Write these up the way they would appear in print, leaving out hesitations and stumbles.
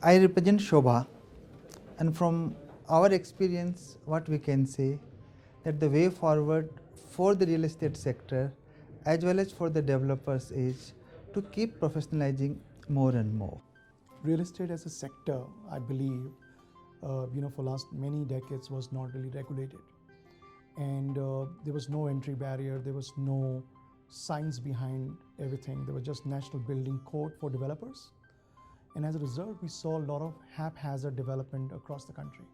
I represent Shobha, and from our experience, what we can say that the way forward for the real estate sector as well as for the developers is to keep professionalizing more and more. Real estate as a sector, I believe, for last many decades was not really regulated, and there was no entry barrier, there was no science behind everything. There was just national building code for developers, and as a result, we saw a lot of haphazard development across the country.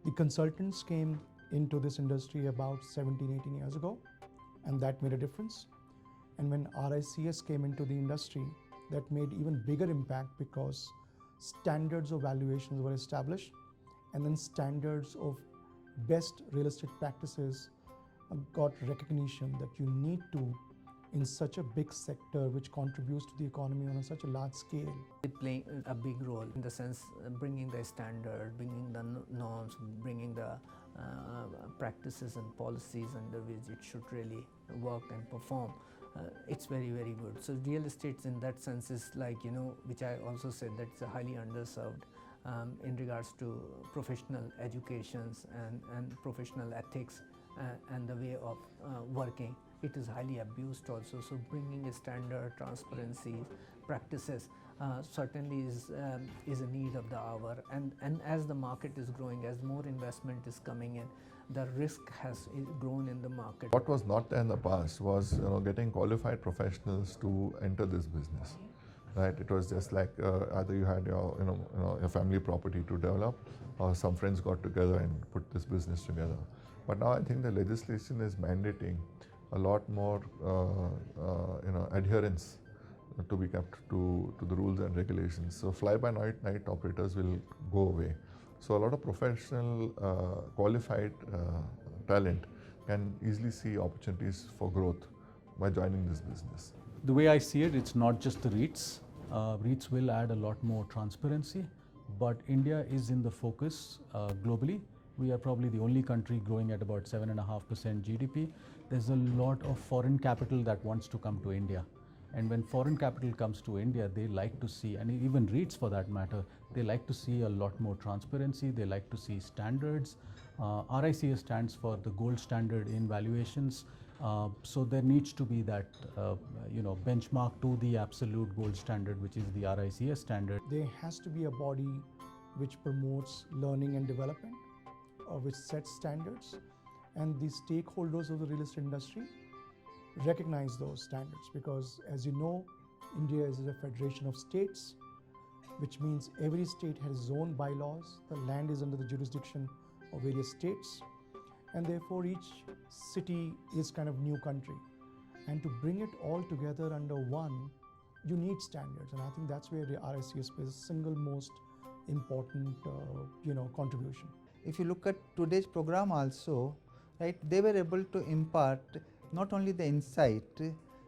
The consultants came into this industry about 17, 18 years ago, and that made a difference. And when RICS came into the industry, that made even bigger impact because standards of valuations were established, and then standards of best real estate practices got recognition that you need to in such a big sector which contributes to the economy on such a large scale. It playing a big role in the sense bringing the standard, bringing the norms, bringing the practices and policies under which it should really work and perform. It's very, very good. So real estate in that sense is like, which I also said that it's highly underserved in regards to professional educations and professional ethics and the way of working. It is highly abused also. So bringing a standard, transparency, practices certainly is a need of the hour. And as the market is growing, as more investment is coming in, the risk has grown in the market. What was not there in the past was getting qualified professionals to enter this business. Right? It was just like either you had your family property to develop, or some friends got together and put this business together. But now I think the legislation is mandating a lot more adherence to be kept to the rules and regulations. So fly-by-night operators will go away. So a lot of professional, qualified talent can easily see opportunities for growth by joining this business. The way I see it, it's not just the REITs. REITs will add a lot more transparency, but India is in the focus globally. We are probably the only country growing at about 7.5% GDP. There's a lot of foreign capital that wants to come to India. And when foreign capital comes to India, they like to see, and even REITs for that matter, they like to see a lot more transparency. They like to see standards. RICS stands for the gold standard in valuations. So there needs to be that benchmark to the absolute gold standard, which is the RICS standard. There has to be a body which promotes learning and development, which sets standards, and the stakeholders of the real estate industry recognize those standards, because as you know, India is a federation of states, which means every state has its own bylaws. The land is under the jurisdiction of various states, and therefore each city is kind of new country. And to bring it all together under one, you need standards, and I think that's where the RICS plays a single most important contribution. If you look at today's program also, right, they were able to impart not only the insight,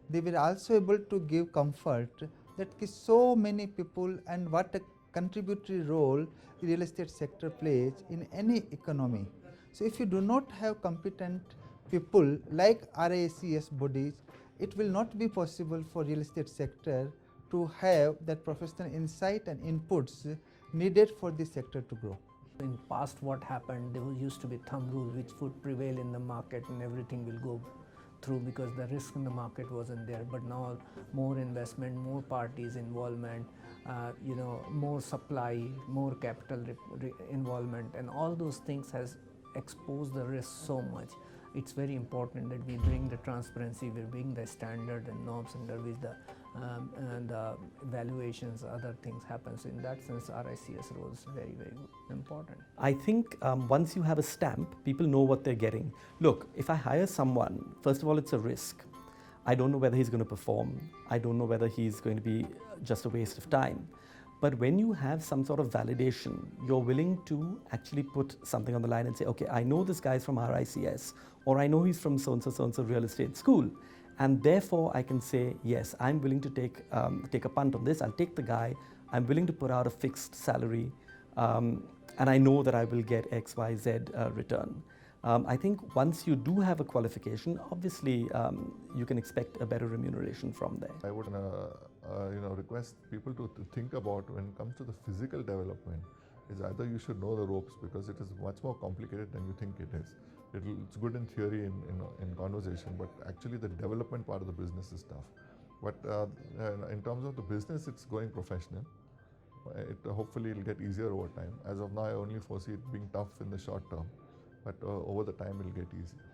they were also able to give comfort that so many people and what a contributory role the real estate sector plays in any economy. So if you do not have competent people like RICS bodies, it will not be possible for real estate sector to have that professional insight and inputs needed for the sector to grow. In past what happened, there used to be thumb rule which would prevail in the market and everything will go through because the risk in the market wasn't there. But now more investment, more parties involvement, more supply, more capital involvement, and all those things has exposed the risk so much. It's very important that we bring the transparency, we bring the standard and norms under which the valuations, other things happen. So in that sense, RICS role is very, very important. I think once you have a stamp, people know what they're getting. Look, if I hire someone, first of all, it's a risk. I don't know whether he's going to perform. I don't know whether he's going to be just a waste of time. But when you have some sort of validation, you're willing to actually put something on the line and say, okay, I know this guy's from RICS, or I know he's from so-and-so real estate school. And therefore, I can say, yes, I'm willing to take a punt on this. I'll take the guy. I'm willing to put out a fixed salary. And I know that I will get X, Y, Z return. I think once you do have a qualification, obviously you can expect a better remuneration from there. I would request people to think about when it comes to the physical development is either you should know the ropes because it is much more complicated than you think it is. It's good in theory in conversation, but actually the development part of the business is tough. But in terms of the business, it's going professional. Hopefully it'll get easier over time. As of now, I only foresee it being tough in the short term, but over the time it'll get easier.